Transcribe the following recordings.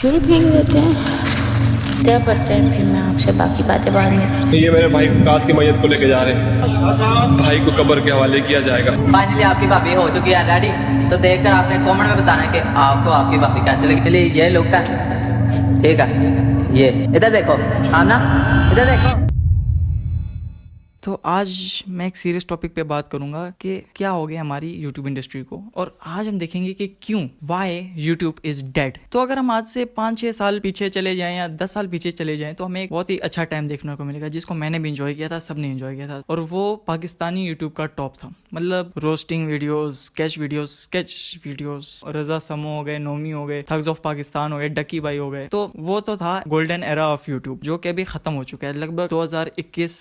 शुरू फेंक देते हैं, तय करते हैं, फिर मैं आपसे बाकी बातें बाद में। ये मेरे भाई काश की मैयत को लेके जा रहे हैं, भाई को कब्र के हवाले किया जाएगा। फाइनली आपकी भाभी हो चुकी है रेडी। तो देखकर आपने कमेंट में बताना है कि आपको आपकी भाभी कैसे लगी। चलिए ये लुक है, ठीक है, ये इधर देखो, आना इधर देखो। तो आज मैं एक सीरियस टॉपिक पे बात करूंगा कि क्या हो गया हमारी यूट्यूब इंडस्ट्री को, और आज हम देखेंगे कि क्यों, वाई यूट्यूब इज डेड। तो अगर हम आज से 5-6 साल पीछे चले जाएं या 10 साल पीछे चले जाएं तो हमें एक बहुत ही अच्छा टाइम देखने को मिलेगा, जिसको मैंने भी इंजॉय किया था, सबने इंजॉय किया था, और वो पाकिस्तानी यूट्यूब का टॉप था। मतलब रोस्टिंग वीडियोस, स्केच वीडियोस, रजा समो हो गए, नोमी हो गए, थग्स ऑफ पाकिस्तान हो गए, डकी भाई हो गए। तो वो तो था गोल्डन एरा ऑफ यूट्यूब, जो कि अभी खत्म हो चुका है लगभग 2021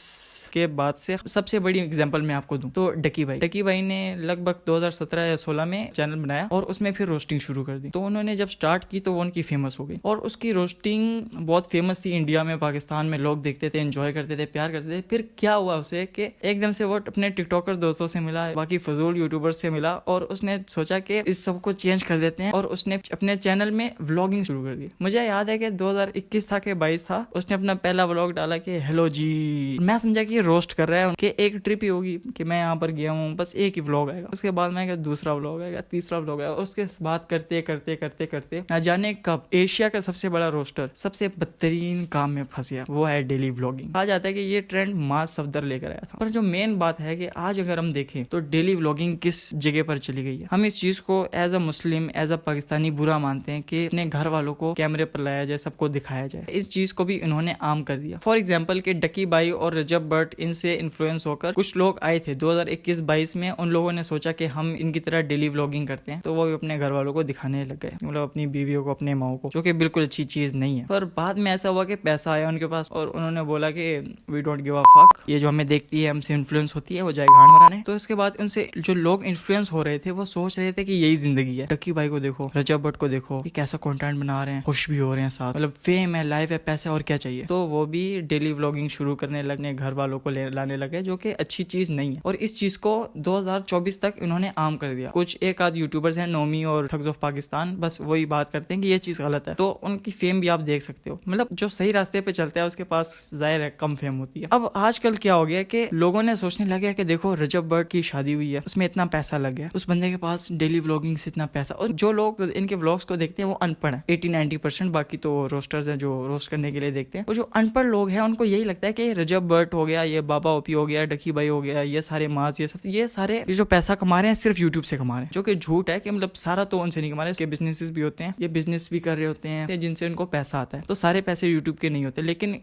के बाद से। सबसे बड़ी एग्जांपल मैं आपको दूं तो डकी भाई ने लगभग 2017 या 16 में चैनल बनाया और उसमें फिर रोस्टिंग शुरू कर दी। तो उन्होंने जब स्टार्ट की तो वो उनकी फेमस हो गई, और उसकी रोस्टिंग बहुत फेमस थी इंडिया में, पाकिस्तान में लोग देखते थे, एंजॉय करते थे, प्यार करते थे। फिर क्या हुआ उसे कि एकदम से वो अपने टिकटॉकर दोस्तों से मिला, बाकी फजूल यूट्यूबर से मिला, और उसने सोचा कि इस सब को चेंज कर देते हैं, और उसने अपने चैनल में व्लॉगिंग शुरू कर दी। मुझे याद है कि 2021 था कि 22 था, उसने अपना पहला व्लॉग डाला कि हेलो जी। मैं समझा कि रोस्ट कर रहा है, कि एक ट्रिप ही होगी कि मैं यहाँ पर गया हूँ, बस एक ही व्लॉग आएगा, उसके बाद मैं दूसरा व्लॉग आएगा, तीसरा व्लॉग आएगा, उसके बाद करते करते करते करते ना जाने कब एशिया का सबसे बड़ा रोस्टर सबसे बदतरीन काम में फंस गया, वो है डेली व्लॉगिंग। कहा जाता है कि ये ट्रेंड मास सफदर लेकर आया था, पर जो मेन बात है कि आज अगर हम देखें तो डेली व्लॉगिंग किस जगह पर चली गई है। हम इस चीज को as a Muslim, as a Pakistani बुरा मानते हैं कि अपने घर वालों को कैमरे पर लाया जाए, सबको दिखाया जाए। इस चीज को भी इन्होंने आम कर दिया। फॉर एग्जाम्पल के डकी भाई और रजब भट्ट, इनसे इन्फ्लुएंस होकर कुछ लोग आए थे 2021-22 में। उन लोगों ने सोचा कि हम इनकी तरह डेली व्लॉगिंग करते हैं, तो वो भी अपने घर वालों को दिखाने लग गए, मतलब अपनी बीवियों को, अपने माओ को, जो कि बिल्कुल अच्छी चीज नहीं है। पर बाद में ऐसा हुआ कि पैसा आया उनके पास और उन्होंने बोला कि we don't give a fuck, ये जो हमें देखती है, हमसे इन्फ्लुएंस होती है, वो जाए गांड मराने। तो इसके बाद उनसे जो लोग इन्फ्लुएंस हो रहे थे वो सोच रहे थे कि यही जिंदगी है। डकी भाई को देखो, रजब भट्ट को देखो, ये कैसा कंटेंट बना रहे हैं, खुश भी हो रहे हैं साथ, मतलब फेम है, लाइफ है, पैसा, और क्या चाहिए। तो वो भी डेली व्लॉगिंग शुरू करने लगने, घर वालों को लाने लगे, जो कि अच्छी चीज नहीं है। और इस चीज को 2024 तक इन्होंने आम कर दिया। कुछ एक आध यूट्यूबर्स हैं, नोमी और थग्स ऑफ पाकिस्तान, बस वही बात करते हैं कि ये चीज गलत है, तो उनकी फेम भी आप देख सकते हो। मतलब जो सही रास्ते पे चलता है उसके पास जाहिर है कम फेम होती है। अब आजकल क्या हो गया कि लोगों ने सोचने लगे कि देखो रजब भट्ट की शादी हुई है, उसमें इतना पैसा लग गया, उस बंदे के पास डेली व्लॉगिंग से इतना पैसा, और जो लोग इनके व्लॉग्स को देखते हैं वो अनपढ़ है 80-90%, बाकी तो रोस्टर्स हैं जो रोस्ट करने के लिए देखते हैं। वो जो अनपढ़ लोग हैं उनको यही लगता है कि रजब भट्ट हो गया, ये बाबा ओपी हो गया, डकी भाई हो गया, ये सारे मास, ये सारे जो पैसा कमा रहे हैं सिर्फ यूट्यूब से कमा रहे हैं, जो कि झूठ है। कि मतलब सारा तो उनसे नहीं कमा रहे, उसके बिजनेसेस भी होते हैं, ये बिजनेस भी कर रहे होते हैं जिनसे उनको पैसा आता है, तो सारे पैसे यूट्यूब के नहीं होते। लेकिन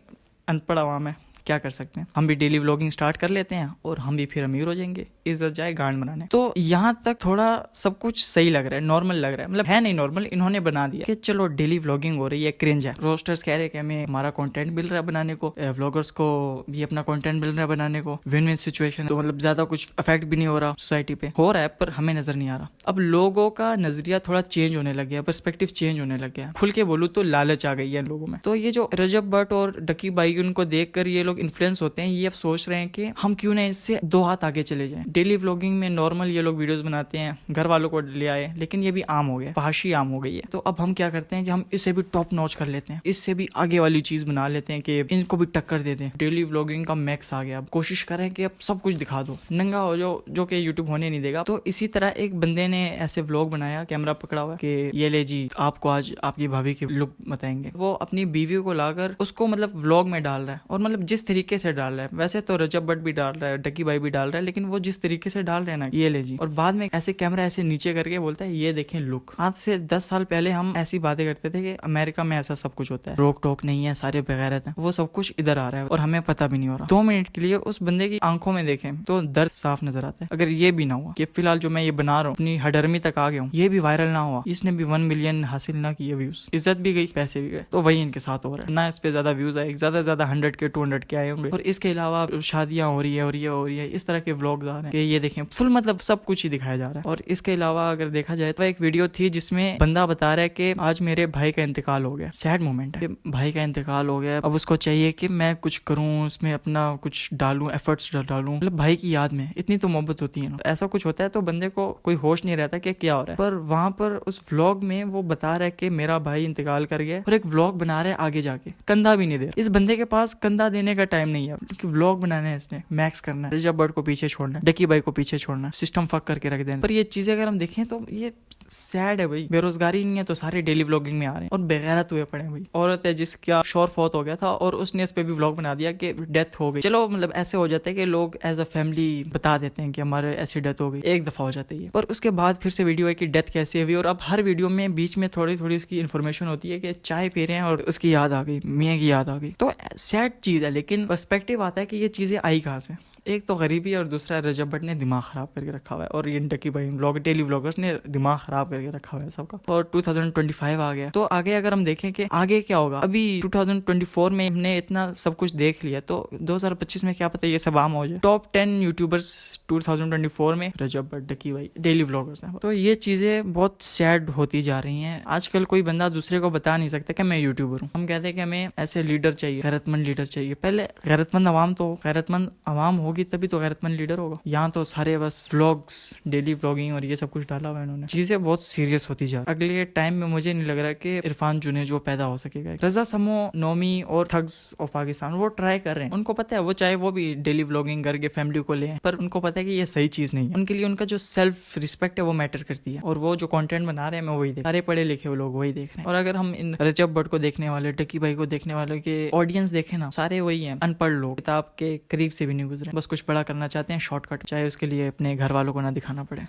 अनपढ़ आवाम है, क्या कर सकते हैं, हम भी डेली व्लॉगिंग स्टार्ट कर लेते हैं और हम भी फिर अमीर हो जाएंगे, इज्जत जाए गांड बनाने। तो यहाँ तक थोड़ा सब कुछ सही लग रहा है, नॉर्मल लग रहा है, मतलब है नहीं नॉर्मल, इन्होंने बना दिया कि चलो डेली व्लॉगिंग हो रही है, क्रिंज है। रोस्टर्स कह रहे हैं कि हमें हमारा कंटेंट मिल रहा है बनाने को, व्लॉगर्स को भी अपना कंटेंट मिल रहा है बनाने को, विन विन सिचुएशन, तो मतलब ज्यादा कुछ इफेक्ट भी नहीं हो रहा सोसाइटी पे, हो रहा है पर हमें नजर नहीं आ रहा। अब लोगों का नजरिया थोड़ा चेंज होने लग गया, पर्सपेक्टिव चेंज होने लग गया। खुल के बोलूं तो लालच आ गई है लोगों में। तो ये जो रजब भट्ट और डकी भाई, उनको देख कर ये लोग इन्फ्लुएंस होते हैं, ये अब सोच रहे हैं कि हम क्यों ना इससे 2 हाथ आगे चले जाएं। डेली व्लॉगिंग में नॉर्मल ये लोग वीडियोस बनाते हैं, घर वालों को ले आए, लेकिन ये भी आम हो गया, फहाशी आम हो गई है। तो अब हम क्या करते हैं कि हम इसे भी टॉप नॉच कर लेते हैं, इससे भी आगे वाली चीज बना लेते हैं कि इनको भी टक्कर देते हैं। डेली व्लॉगिंग का मैक्स आ गया, अब कोशिश करें कि अब सब कुछ दिखा दो, नंगा हो जाओ, जो कि यूट्यूब होने नहीं देगा। तो इसी तरह एक बंदे ने ऐसे व्लॉग बनाया, कैमरा पकड़ा हुआ कि ये ले जी, आपको आज आपकी भाभी की लुक बताएंगे। वो अपनी बीवी को लाकर उसको मतलब व्लॉग में डाल रहा है, और मतलब जिस तरीके से डाल रहा है, वैसे तो रजब भट्ट भी डाल रहा है, डकी भाई भी डाल रहा है, लेकिन वो जिस तरीके से डाल रहे हैं ना, ये ले जी, और बाद में ऐसे कैमरा ऐसे नीचे करके बोलता है ये देखें लुक। आज से 10 साल पहले हम ऐसी बातें करते थे कि अमेरिका में ऐसा सब कुछ होता है, रोक टोक नहीं है, सारे बगैरत हैं, वो सब कुछ इधर आ रहा है और हमें पता भी नहीं हो रहा। 2 मिनट के लिए उस बंदे की आंखों में देखें तो दर्द साफ नजर आता है। अगर ये भी ना हुआ कि फिलहाल जो मैं ये बना रहा हूँ, अपनी हडर्मी तक आ गया हूँ, ये भी वायरल ना हुआ, इसने भी 1 मिलियन हासिल ना किए व्यूज, इज्जत भी गई, पैसे भी गए, तो वही इनके साथ हो रहा है ना। इस पे ज्यादा व्यूज आए, ज्यादा 100 के 200 के के आए होंगे, और इसके अलावा शादियां हो रही है और ये हो रही है, इस तरह के व्लॉग्स आ रहे हैं कि ये देखें फुल मतलब सब कुछ ही दिखाया जा रहा है। और इसके अलावा अगर देखा जाए तो एक वीडियो थी जिसमें बंदा बता रहा है कि आज मेरे भाई का इंतकाल हो गया, सैड मोमेंट है, भाई का इंतकाल हो गया, अब उसको चाहिए कि मैं कुछ करूं, उसमें अपना कुछ डालूं, एफर्ट्स डालूं, मतलब भाई की याद में। इतनी तो मोहब्बत होती है ना, ऐसा कुछ होता है तो बंदे को कोई होश नहीं रहता कि क्या हो रहा है। पर वहां पर उस व्लॉग में वो बता रहा है कि मेरा भाई इंतकाल कर गया, और एक व्लॉग बना रहा है आगे जाके, कंधा भी नहीं दे रहा। इस बंदे के पास कंधा देने का टाइम नहीं है, क्योंकि व्लॉग बनाना है, इसने मैक्स करना है, रजब बट को पीछे छोड़ना है, डकी भाई को पीछे छोड़ना है, सिस्टम फक करके रख देना। पर ये चीजें अगर हम देखें तो ये सैड है भाई। बेरोजगारी नहीं है तो सारे डेली व्लॉगिंग में आ रहे हैं, और बेगैरत हुए पड़े हैं भाई। औरत है जिसका शौहर फौत हो गया था और उसने इस पे भी व्लॉग बना दिया कि डेथ हो गई। चलो मतलब ऐसे हो जाता है कि लोग एज अ फैमिली बता देते हैं कि हमारे ऐसी डेथ हो गई, एक दफा हो जाती है, पर उसके बाद फिर से वीडियो है कि डेथ कैसे हुई। और अब हर वीडियो में बीच में थोड़ी थोड़ी उसकी इन्फॉर्मेशन होती है कि चाय पी रहे हैं और उसकी याद आ गई, मियाँ की याद आ गई। तो सैड चीज है, लेकिन पर्सपेक्टिव आता है कि ये चीजें आई कहाँ से। एक तो गरीबी और दूसरा रजब भट्ट ने दिमाग खराब करके रखा हुआ है, और ये डकी भाई व्लॉग डेली व्लॉगर्स ने दिमाग खराब करके रखा हुआ है सबका। और 2025 आ गया, तो आगे अगर हम देखें कि आगे क्या होगा, अभी 2024 में हमने इतना सब कुछ देख लिया, तो 2025 में क्या पता ये सब आम हो जाए। टॉप 10 यूट्यूबर्स 2024 में रजब भट्ट, डकी भाई, डेली व्लॉगर्स हैं। तो ये चीजें बहुत सैड होती जा रही हैं। आजकल कोई बंदा दूसरे को बता नहीं सकता कि मैं यूट्यूबर हूँ। हम कहते हैं कि हमें ऐसे लीडर चाहिए, गैरतमंद लीडर चाहिए। पहले गैरतमंद आवाम, तो गैरतमंद आवाम होगी तभी तो गैरतमंद लीडर होगा। यहाँ तो सारे बस व्लॉग्स, डेली व्लॉगिंग और ये सब कुछ डाला हुआ है इन्होंने। चीजें बहुत सीरियस होती जा रही। अगले टाइम में मुझे नहीं लग रहा कि इरफान जुनेजो पैदा हो सकेगा। रजा समो, नोमी और थग्स ऑफ पाकिस्तान वो ट्राई कर रहे हैं। उनको पता है वो चाहे वो भी डेली व्लॉगिंग करके फैमिली को ले, पर उनको पता है कि ये सही चीज नहीं है। उनके लिए उनका जो सेल्फ रिस्पेक्ट है वो मैटर करती है, और वो जो कंटेंट बना रहे हैं मैं वही देख, सारे पढ़े लिखे वो लोग वही देख रहे हैं। और अगर हम इन रजब भट्ट को देखने वाले, डकी भाई को देखने वाले के ऑडियंस देखें ना, सारे वही हैं, अनपढ़ लोग, किताब के करीब से भी नहीं गुजरे, बस कुछ बड़ा करना चाहते हैं, शॉर्टकट, चाहे उसके लिए अपने घर वालों को ना दिखाना पड़े।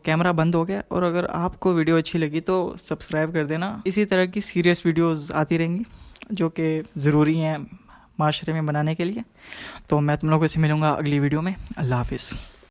कैमरा बंद हो गया। और अगर आपको वीडियो अच्छी लगी तो सब्सक्राइब कर देना। इसी तरह की सीरियस वीडियोस आती रहेंगी जो कि ज़रूरी हैं माशरे में बनाने के लिए। तो मैं तुम लोगों से मिलूंगा अगली वीडियो में। अल्लाह हाफिज़।